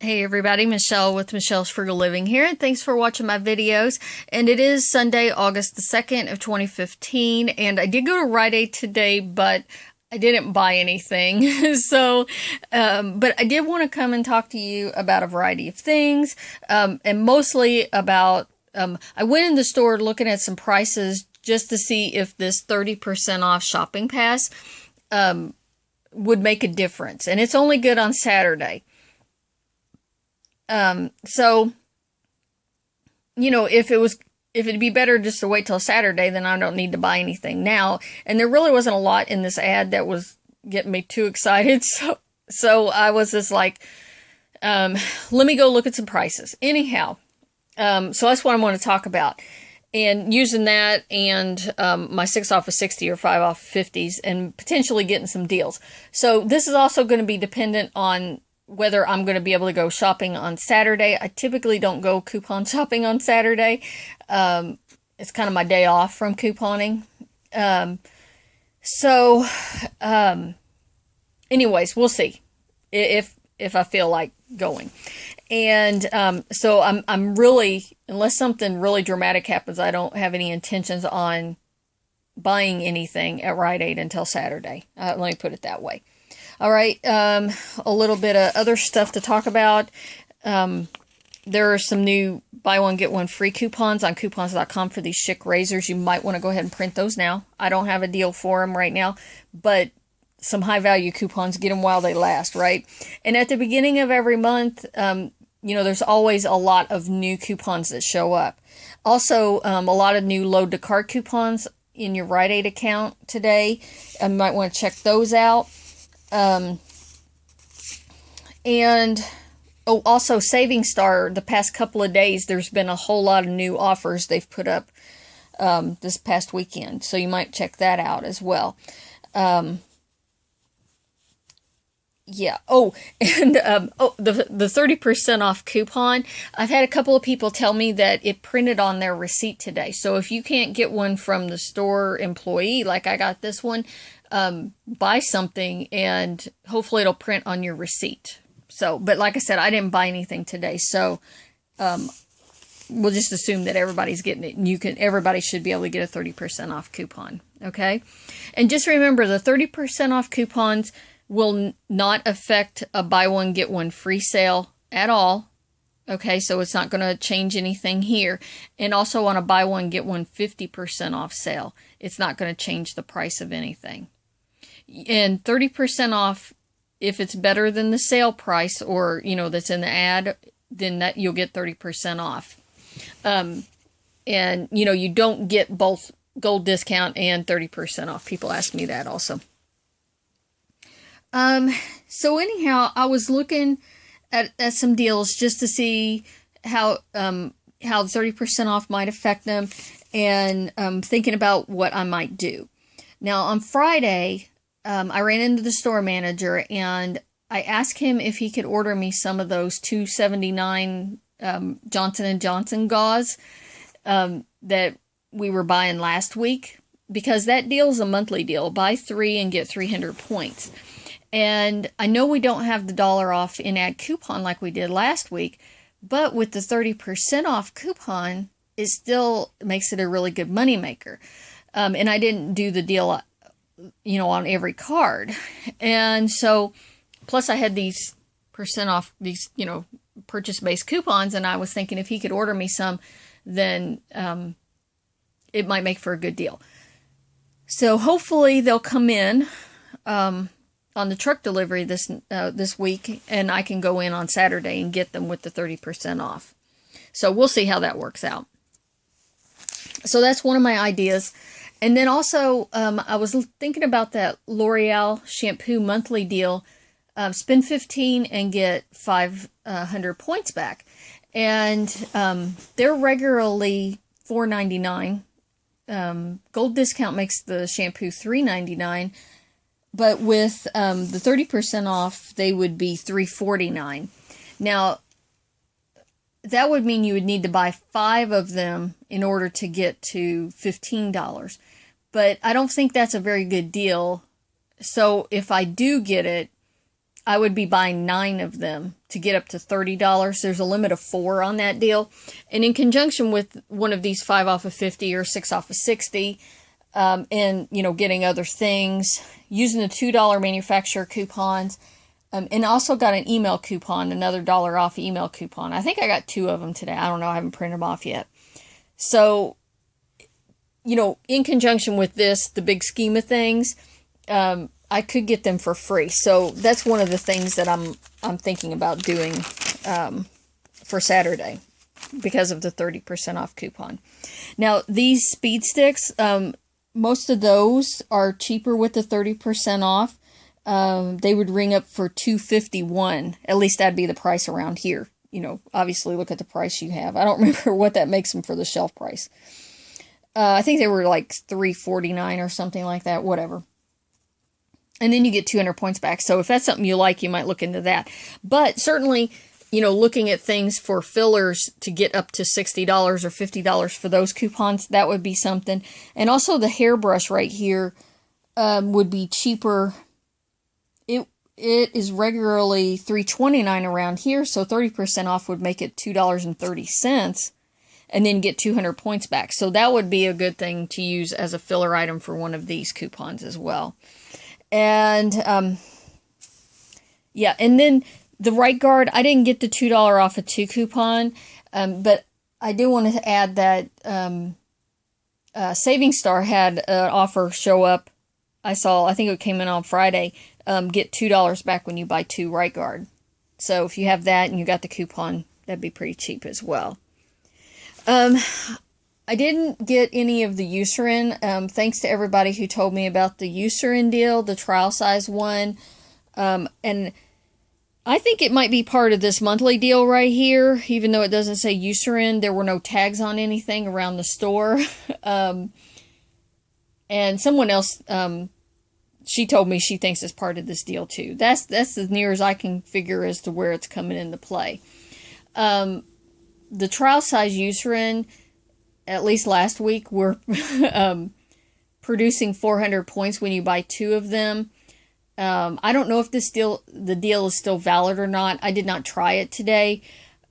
Hey everybody, Michelle with Michelle's Frugal Living here, and thanks for watching my videos. And it is Sunday, August the 2nd of 2015, and I did go to Rite Aid today, but I didn't buy anything. But I did want to come and talk to you about a variety of things, and mostly about, I went in the store looking at some prices just to see if this 30% off shopping pass would make a difference. And it's only good on Saturday. If it'd be better just to wait till Saturday, then I don't need to buy anything now. And there really wasn't a lot in this ad that was getting me too excited. So I was just like, let me go look at some prices. Anyhow, so that's what I want to talk about. And using that and my 6 off of 60 or 5 off of 50s and potentially getting some deals. So this is also going to be dependent on whether I'm going to be able to go shopping on Saturday. I typically don't go coupon shopping on Saturday. It's kind of my day off from couponing. Anyways, we'll see if I feel like going. And so I'm really, unless something really dramatic happens, I don't have any intentions on buying anything at Rite Aid until Saturday. Let me put it that way. All right, a little bit of other stuff to talk about. There are some new buy one, get one free coupons on coupons.com for these Schick razors. You might want to go ahead and print those now. I don't have a deal for them right now, but some high value coupons, get them while they last, right? And at the beginning of every month, there's always a lot of new coupons that show up. Also, a lot of new load to cart coupons in your Rite Aid account today. You might want to check those out. Also Saving Star, the past couple of days, there's been a whole lot of new offers they've put up, this past weekend. So you might check that out as well. Yeah. Oh, and, the 30% off coupon. I've had a couple of people tell me that it printed on their receipt today. So if you can't get one from the store employee, like I got this one, buy something and hopefully it'll print on your receipt. So, but like I said, I didn't buy anything today. So, we'll just assume that everybody's getting it, and everybody should be able to get a 30% off coupon. Okay. And just remember, the 30% off coupons will not affect a buy one, get one free sale at all. Okay. So it's not going to change anything here. And also on a buy one, get one 50% off sale, it's not going to change the price of anything. And 30% off, if it's better than the sale price or, that's in the ad, then that you'll get 30% off. You don't get both gold discount and 30% off. People ask me that also. So anyhow, I was looking at some deals just to see how 30% off might affect them, and thinking about what I might do. Now on Friday, I ran into the store manager and I asked him if he could order me some of those $2.79 Johnson & Johnson gauze that we were buying last week, because that deal is a monthly deal. Buy 3 and get 300 points. And I know we don't have the $1 off in-ad coupon like we did last week, but with the 30% off coupon, it still makes it a really good moneymaker. And I didn't do the deal, on every card. And so, plus I had these percent off, these, purchase-based coupons, and I was thinking if he could order me some, then it might make for a good deal. So hopefully they'll come in on the truck delivery this week, and I can go in on Saturday and get them with the 30% off. So we'll see how that works out. So that's one of my ideas. And then also, I was thinking about that L'Oreal shampoo monthly deal. Spend 15 and get 500 points back. And they're regularly $4.99. Gold discount makes the shampoo $3.99. But with the 30% off, they would be $3.49. Now, that would mean you would need to buy 5 of them in order to get to $15. But I don't think that's a very good deal. So if I do get it, I would be buying 9 of them to get up to $30. There's a limit of 4 on that deal. And in conjunction with one of these 5 off of 50 or 6 off of 60, and, you know, getting other things, using the $2 manufacturer coupons, and also got an email coupon, another $1 off email coupon. I think I got 2 of them today. I don't know. I haven't printed them off yet. So, you know, in conjunction with this, the big scheme of things, I could get them for free. So that's one of the things that I'm thinking about doing for Saturday because of the 30% off coupon. Now, these speed sticks, most of those are cheaper with the 30% off. They would ring up for $2.51. At least that'd be the price around here. You know, obviously look at the price you have. I don't remember what that makes them for the shelf price. I think they were like $3.49 or something like that, whatever. And then you get 200 points back. So if that's something you like, you might look into that. But certainly, you know, looking at things for fillers to get up to $60 or $50 for those coupons, that would be something. And also the hairbrush right here would be cheaper. It is regularly $3.29 around here, so 30% off would make it $2.30, and then get 200 points back. So that would be a good thing to use as a filler item for one of these coupons as well. And, yeah, and then the Right Guard, I didn't get the $2 off a 2 coupon, but I do want to add that Saving Star had an offer show up. I think it came in on Friday, get $2 back when you buy 2 Right Guard. So if you have that and you got the coupon, that'd be pretty cheap as well. I didn't get any of the Eucerine, thanks to everybody who told me about the Eucerine deal, the trial size one. And I think it might be part of this monthly deal right here, even though it doesn't say Eucerine. There were no tags on anything around the store. And someone else, she told me she thinks it's part of this deal too. That's as near as I can figure as to where it's coming into play. The trial size Eucerine, at least last week, were producing 400 points when you buy 2 of them. I don't know if the deal is still valid or not. I did not try it today.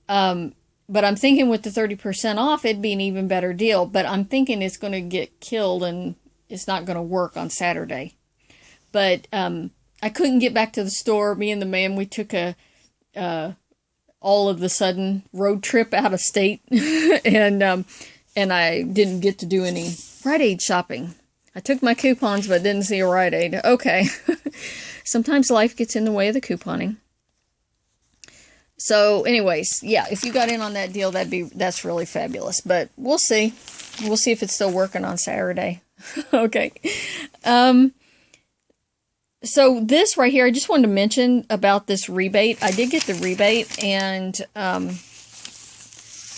But I'm thinking with the 30% off, it'd be an even better deal. But I'm thinking it's going to get killed and it's not going to work on Saturday. But I couldn't get back to the store. Me and the man, we took a all of the sudden road trip out of state. And I didn't get to do any Rite Aid shopping. I took my coupons, but didn't see a Rite Aid. Okay. Sometimes life gets in the way of the couponing. So anyways, yeah, if you got in on that deal, that's really fabulous. But we'll see. We'll see if it's still working on Saturday. Okay. So this right here, I just wanted to mention about this rebate. I did get the rebate, and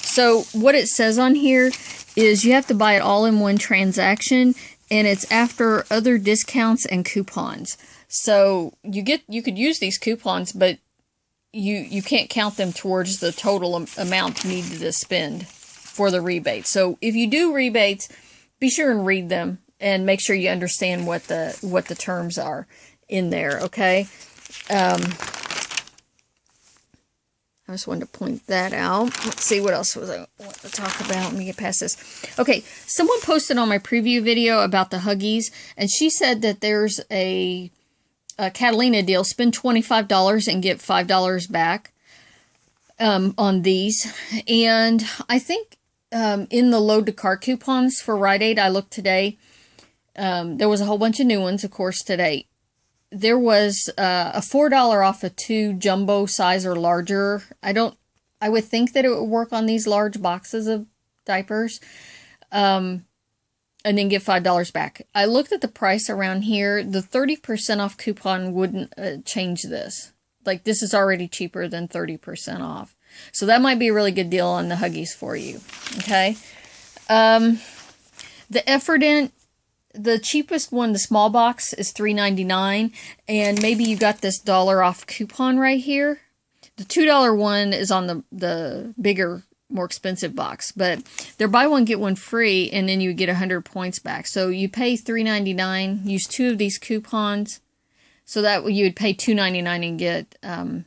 so what it says on here is you have to buy it all in one transaction, and it's after other discounts and coupons. So you could use these coupons, but you can't count them towards the total amount needed to spend for the rebate. So if you do rebates, be sure and read them and make sure you understand what the terms are in there, okay? I just wanted to point that out. Let's see, what else was I want to talk about? Let me get past this. Okay, someone posted on my preview video about the Huggies, and she said that there's a Catalina deal. Spend $25 and get $5 back on these. And I think in the load to cart coupons for Rite Aid, I looked today, there was a whole bunch of new ones, of course, today. There was a $4 off of 2 jumbo size or larger. I would think that it would work on these large boxes of diapers. And then get $5 back. I looked at the price around here. The 30% off coupon wouldn't change this. Like, this is already cheaper than 30% off. So that might be a really good deal on the Huggies for you. Okay. The Effordent, the cheapest one, the small box, is $3.99, and maybe you got this $1 off coupon right here. The $2 one is on the bigger, more expensive box, but they're buy one get one free, and then you get 100 points back. So you pay $3.99, use 2 of these coupons, So that you would pay $2.99 and get, I'm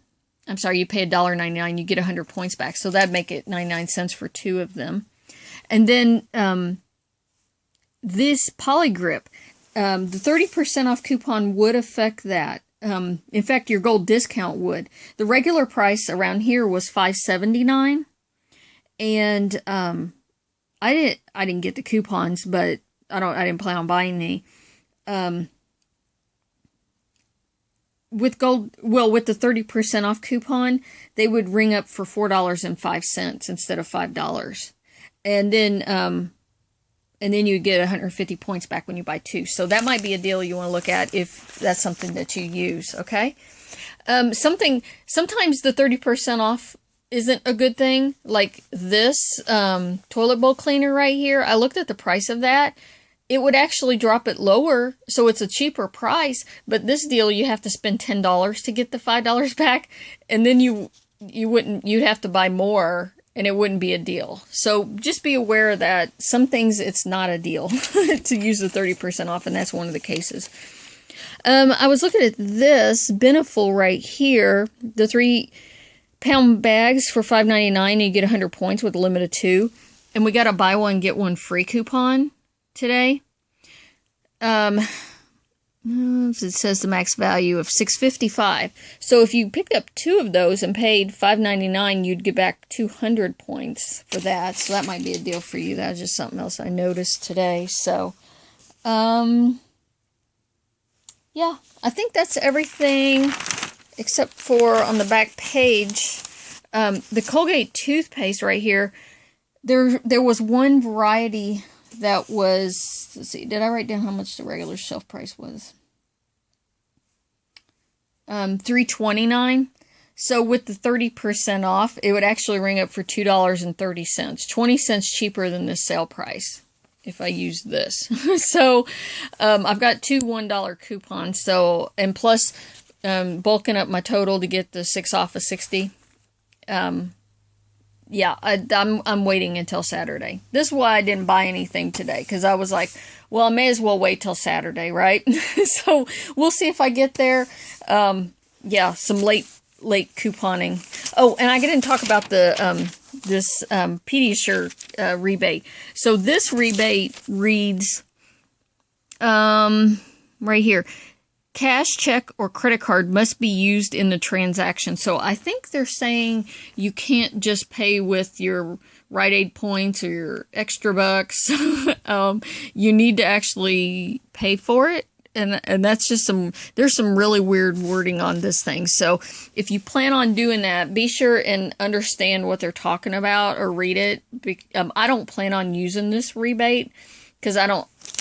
sorry, you pay $1.99, you get 100 points back. So that'd make it 99 cents for 2 of them. And then this Polygrip, the 30% off coupon would affect that. In fact, your gold discount would. The regular price around here was $5.79, and I didn't get the coupons, but I didn't plan on buying any. With the 30% off coupon, they would ring up for $4.05 instead of $5. And then you get 150 points back when you buy 2. So that might be a deal you want to look at if that's something that you use, okay? Sometimes the 30% off isn't a good thing. Like this toilet bowl cleaner right here, I looked at the price of that. It would actually drop it lower, so it's a cheaper price. But this deal, you have to spend $10 to get the $5 back, and then you'd have to buy more, and it wouldn't be a deal. So just be aware that some things it's not a deal to use the 30% off, and that's one of the cases. I was looking at this Beneful right here, the 3-pound bags for $5.99, and you get 100 points with a limit of 2, and we got a buy one get one free coupon today. It says the max value of $6.55. So if you picked up 2 of those and paid $5.99, you'd get back 200 points for that. So that might be a deal for you. That was just something else I noticed today. So, yeah, I think that's everything except for on the back page. The Colgate toothpaste right here, there was one variety that was, let's see, did I write down how much the regular shelf price was? $3.29. So with the 30% off, it would actually ring up for $2.30, 20 cents cheaper than the sale price if I use this. So I've got 2 $1 coupons. So, and plus bulking up my total to get the 6 off of 60. Yeah, I'm waiting until Saturday. This is why I didn't buy anything today, because I was like, well, I may as well wait till Saturday, right? So we'll see if I get there. Yeah, some late couponing. Oh, and I didn't talk about the this Pediasure rebate. So this rebate reads right here. Cash, check, or credit card must be used in the transaction. So I think they're saying you can't just pay with your Rite Aid points or your extra bucks. You need to actually pay for it. And that's just there's some really weird wording on this thing. So if you plan on doing that, be sure and understand what they're talking about or read it. I don't plan on using this rebate because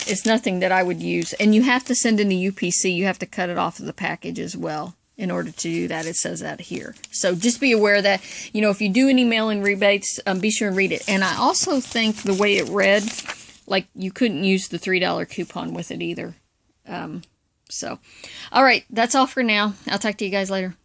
it's nothing that I would use. And you have to send in the UPC. You have to cut it off of the package as well in order to do that. It says that here. So just be aware that, if you do any mail-in rebates, be sure and read it. And I also think the way it read, like you couldn't use the $3 coupon with it either. So, all right, that's all for now. I'll talk to you guys later.